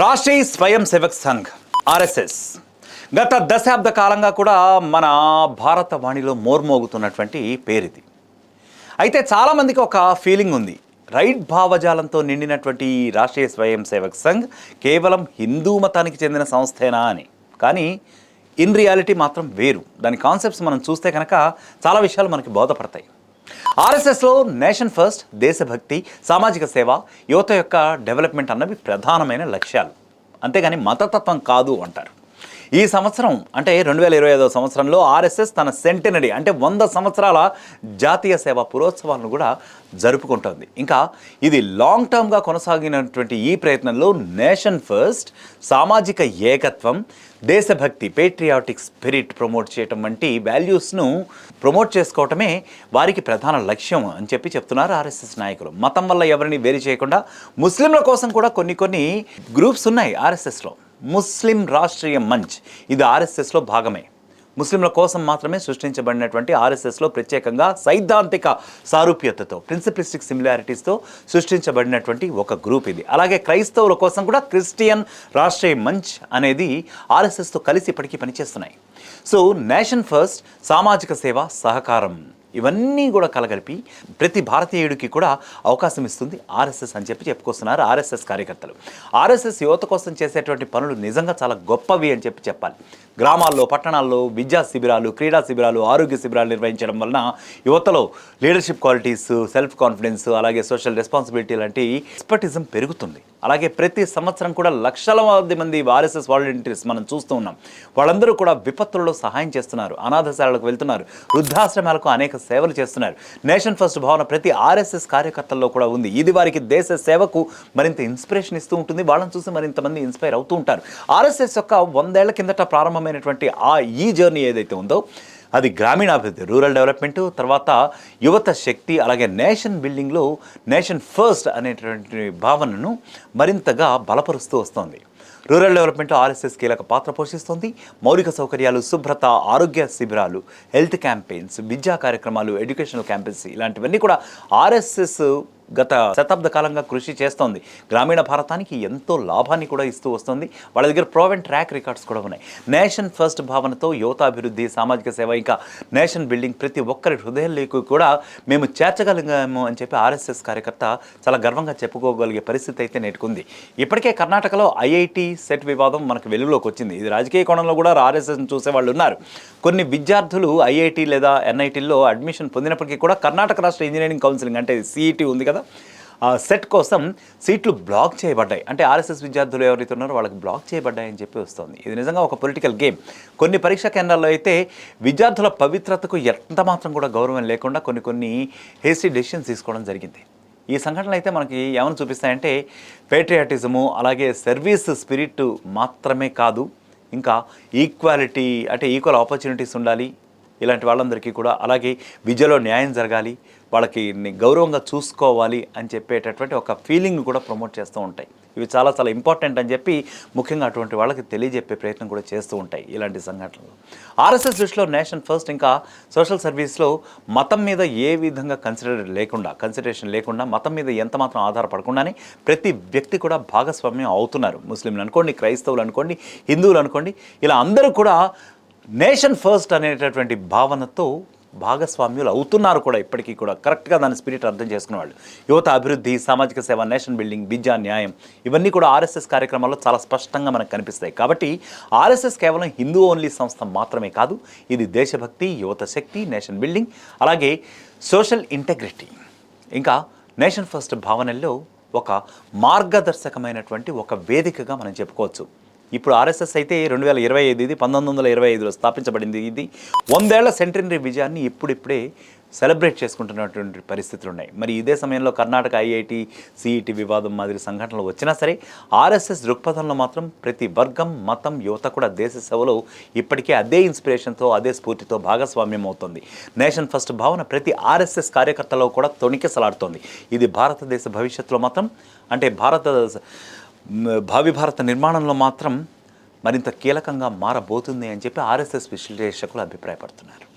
రాష్ట్రీయ స్వయం సేవక్ సంఘ్ ఆర్ఎస్ఎస్ గత దశాబ్ద కాలంగా కూడా మన భారతవాణిలో మోర్మోగుతున్నటువంటి పేరిది. అయితే చాలామందికి ఒక ఫీలింగ్ ఉంది, రైట్ భావజాలంతో నిండినటువంటి రాష్ట్రీయ స్వయం సేవక్ సంఘ్ కేవలం హిందూ మతానికి చెందిన సంస్థేనా అని. కానీ ఇన్ రియాలిటీ మాత్రం వేరు. దాని కాన్సెప్ట్స్ మనం చూస్తే కనుక చాలా విషయాలు మనకి బోధపడతాయి. ఆర్ఎస్ఎస్లో నేషన్ ఫస్ట్, దేశభక్తి, సామాజిక సేవ, యువత యొక్క డెవలప్మెంట్ అన్నవి ప్రధానమైన లక్ష్యాలు, అంతేగాని మతతత్వం కాదు అంటారు. ఈ సంవత్సరం అంటే 2025 సంవత్సరంలో ఆర్ఎస్ఎస్ తన సెంటెనరీ అంటే 100 సంవత్సరాల జాతీయ సేవా పురోత్సవాలను కూడా జరుపుకుంటోంది. ఇంకా ఇది లాంగ్ టర్మ్గా కొనసాగినటువంటి ఈ ప్రయత్నంలో నేషన్ ఫస్ట్, సామాజిక ఏకత్వం, దేశభక్తి, పేట్రియాటిక్ స్పిరిట్ ప్రమోట్ చేయటం వంటి వాల్యూస్ను ప్రమోట్ చేసుకోవటమే వారికి ప్రధాన లక్ష్యం అని చెప్తున్నారు ఆర్ఎస్ఎస్ నాయకులు. మతం వల్ల ఎవరిని వేరు చేయకుండా ముస్లింల కోసం కూడా కొన్ని గ్రూప్స్ ఉన్నాయి ఆర్ఎస్ఎస్లో. ముస్లిం రాష్ట్రీయ మంచ్ ఇది ఆర్ఎస్ఎస్లో భాగమే. ముస్లింల కోసం మాత్రమే సృష్టించబడినటువంటి ఆర్ఎస్ఎస్లో ప్రత్యేకంగా సైద్ధాంతిక సారూప్యతతో, ప్రిన్సిపలిస్టిక్ సిమిలారిటీస్తో సృష్టించబడినటువంటి ఒక గ్రూప్ ఇది. అలాగే క్రైస్తవుల కోసం కూడా క్రిస్టియన్ రాష్ట్రీయ మంచ్ అనేది ఆర్ఎస్ఎస్తో కలిసి ఇప్పటికీ పనిచేస్తున్నాయి. సో నేషన్ ఫస్ట్, సామాజిక సేవ, సహకారం ఇవన్నీ కూడా కలగలిపి ప్రతి భారతీయుడికి కూడా అవకాశం ఇస్తుంది ఆర్ఎస్ఎస్ అని చెప్పుకొస్తున్నారు ఆర్ఎస్ఎస్ కార్యకర్తలు. ఆర్ఎస్ఎస్ యువత కోసం చేసేటువంటి పనులు నిజంగా చాలా గొప్పవి అని చెప్పాలి. గ్రామాల్లో, పట్టణాల్లో విద్యా శిబిరాలు, క్రీడా శిబిరాలు, ఆరోగ్య శిబిరాలు నిర్వహించడం వలన యువతలో లీడర్షిప్ క్వాలిటీస్, సెల్ఫ్ కాన్ఫిడెన్స్, అలాగే సోషల్ రెస్పాన్సిబిలిటీ లాంటి ఎక్స్పర్టిజం పెరుగుతుంది. అలాగే ప్రతి సంవత్సరం కూడా లక్షల మంది ఆర్ఎస్ఎస్ వాలంటీర్స్ మనం చూస్తూ ఉన్నాం. వాళ్ళందరూ కూడా విపత్తులలో సహాయం చేస్తున్నారు, అనాథశాలకు వెళ్తున్నారు, వృద్ధాశ్రమాలకు అనేక సేవలు చేస్తున్నారు. నేషన్ ఫస్ట్ భావన ప్రతి ఆర్ఎస్ఎస్ కార్యకర్తల్లో కూడా ఉంది. ఇది వారికి దేశ సేవకు మరింత ఇన్స్పిరేషన్ ఇస్తూ ఉంటుంది. వాళ్ళని చూసి మరింతమంది ఇన్స్పైర్ అవుతూ ఉంటారు. ఆర్ఎస్ఎస్ యొక్క 100 ఏళ్ల కిందట ప్రారంభమైనటువంటి ఈ జర్నీ ఏదైతే ఉందో అది గ్రామీణాభివృద్ధి, రూరల్ డెవలప్మెంట్, తర్వాత యువత శక్తి, అలాగే నేషన్ బిల్డింగ్లో నేషన్ ఫస్ట్ అనేటువంటి భావనను మరింతగా బలపరుస్తూ వస్తోంది. రూరల్ డెవలప్మెంట్లో ఆర్ఎస్ఎస్ కీలక పాత్ర పోషిస్తుంది. మౌలిక సౌకర్యాలు, శుభ్రత, ఆరోగ్య శిబిరాలు, హెల్త్ క్యాంపెయిన్స్, విద్యా కార్యక్రమాలు, ఎడ్యుకేషనల్ క్యాంపెయిన్స్ ఇలాంటివన్నీ కూడా ఆర్ఎస్ఎస్ గత శతాబ్ద కాలంగా కృషి చేస్తోంది. గ్రామీణ భారతానికి ఎంతో లాభాన్ని కూడా ఇస్తూ వస్తుంది. వాళ్ళ దగ్గర ప్రోవెన్ ట్రాక్ రికార్డ్స్ కూడా ఉన్నాయి. నేషన్ ఫస్ట్ భావనతో యువతాభివృద్ధి, సామాజిక సేవ, ఇంకా నేషన్ బిల్డింగ్ ప్రతి ఒక్కరి హృదయంలోకి కూడా మేము చేర్చగలిగాము అని ఆర్ఎస్ఎస్ కార్యకర్త చాలా గర్వంగా చెప్పుకోగలిగే పరిస్థితి అయితే నెట్టుకుంది. ఇప్పటికే కర్ణాటకలో ఐఐటి సెట్ వివాదం మనకు వెలుగులోకి వచ్చింది. ఇది రాజకీయ కోణంలో కూడా ఆర్ఎస్ఎస్ని చూసే వాళ్ళు ఉన్నారు. కొన్ని విద్యార్థులు ఐఐటి లేదా ఎన్ఐటీల్లో అడ్మిషన్ పొందినప్పటికీ కూడా కర్ణాటక రాష్ట్ర ఇంజనీరింగ్ కౌన్సిలింగ్ అంటే సిఈటి ఉంది కదా, సెట్ కోసం సీట్లు బ్లాక్ చేయబడ్డాయి. అంటే ఆర్ఎస్ఎస్ విద్యార్థులు ఎవరైతే ఉన్నారో వాళ్ళకి బ్లాక్ చేయబడ్డాయని వస్తుంది. ఇది నిజంగా ఒక పొలిటికల్ గేమ్. కొన్ని పరీక్షా కేంద్రాల్లో అయితే విద్యార్థుల పవిత్రతకు ఎంత మాత్రం కూడా గౌరవం లేకుండా కొన్ని హేస్టీ డెసిషన్స్ తీసుకోవడం జరిగింది. ఈ సంఘటనలు అయితే మనకి ఏమైనా చూపిస్తాయంటే పేట్రియాటిజము, అలాగే సర్వీస్ స్పిరిట్ మాత్రమే కాదు, ఇంకా ఈక్వాలిటీ అంటే ఈక్వల్ ఆపర్చునిటీస్ ఉండాలి ఇలాంటి వాళ్ళందరికీ కూడా. అలాగే విద్యలో న్యాయం జరగాలి, వాళ్ళకి గౌరవంగా చూసుకోవాలి అని చెప్పేటటువంటి ఒక ఫీలింగ్ కూడా ప్రమోట్ చేస్తూ ఉంటాయి. ఇవి చాలా చాలా ఇంపార్టెంట్ అని ముఖ్యంగా అటువంటి వాళ్ళకి తెలియజెప్పే ప్రయత్నం కూడా చేస్తూ ఉంటాయి ఇలాంటి సంఘటనలు. ఆర్ఎస్ఎస్ దృష్టిలో నేషన్ ఫస్ట్ ఇంకా సోషల్ సర్వీస్లో మతం మీద ఏ విధంగా కన్సిడరేషన్ లేకుండా మతం మీద ఎంత మాత్రం ఆధారపడకుండానే ప్రతి వ్యక్తి కూడా భాగస్వామ్యం అవుతున్నారు. ముస్లింలు అనుకోండి, క్రైస్తవులు అనుకోండి, హిందువులు అనుకోండి, ఇలా అందరూ కూడా నేషన్ ఫస్ట్ అనేటటువంటి భావనతో భాగస్వామ్యులు అవుతున్నారు కూడా. ఇప్పటికీ కూడా కరెక్ట్గా దాని స్పిరిట్ అర్థం చేసుకునే వాళ్ళు. యువత అభివృద్ధి, సామాజిక సేవ, నేషన్ బిల్డింగ్, విద్యా, న్యాయం ఇవన్నీ కూడా ఆర్ఎస్ఎస్ కార్యక్రమాల్లో చాలా స్పష్టంగా మనకు కనిపిస్తాయి. కాబట్టి ఆర్ఎస్ఎస్ కేవలం హిందూ ఓన్లీ సంస్థ మాత్రమే కాదు, ఇది దేశభక్తి, యువత శక్తి, నేషన్ బిల్డింగ్, అలాగే సోషల్ ఇంటెగ్రిటీ, ఇంకా నేషన్ ఫస్ట్ భావనల్లో ఒక మార్గదర్శకమైనటువంటి ఒక వేదికగా మనం చెప్పుకోవచ్చు. ఇప్పుడు ఆర్ఎస్ఎస్ అయితే 2025, ఇది 1925లో స్థాపించబడింది. ఇది 100 ఏళ్ల సెంటనరీ విజయాన్ని ఇప్పుడిప్పుడే సెలబ్రేట్ చేసుకుంటున్నటువంటి పరిస్థితులు ఉన్నాయి. మరి ఇదే సమయంలో కర్ణాటక ఐఐటి సిఈటి వివాదం మాదిరి సంఘటనలు వచ్చినా సరే ఆర్ఎస్ఎస్ దృక్పథంలో మాత్రం ప్రతి వర్గం, మతం, యువత కూడా దేశ సేవలో ఇప్పటికే అదే ఇన్స్పిరేషన్తో, అదే స్ఫూర్తితో భాగస్వామ్యం అవుతుంది. నేషన్ ఫస్ట్ భావన ప్రతి ఆర్ఎస్ఎస్ కార్యకర్తలో కూడా తొణికిసలాడుతోంది. ఇది భారతదేశ భవిష్యత్తులో మాత్రం అంటే భావి భారత నిర్మాణంలో మాత్రం మరింత కీలకంగా మారబోతుంది అని ఆర్ఎస్ఎస్ విశ్లేషకులు అభిప్రాయపడుతున్నారు.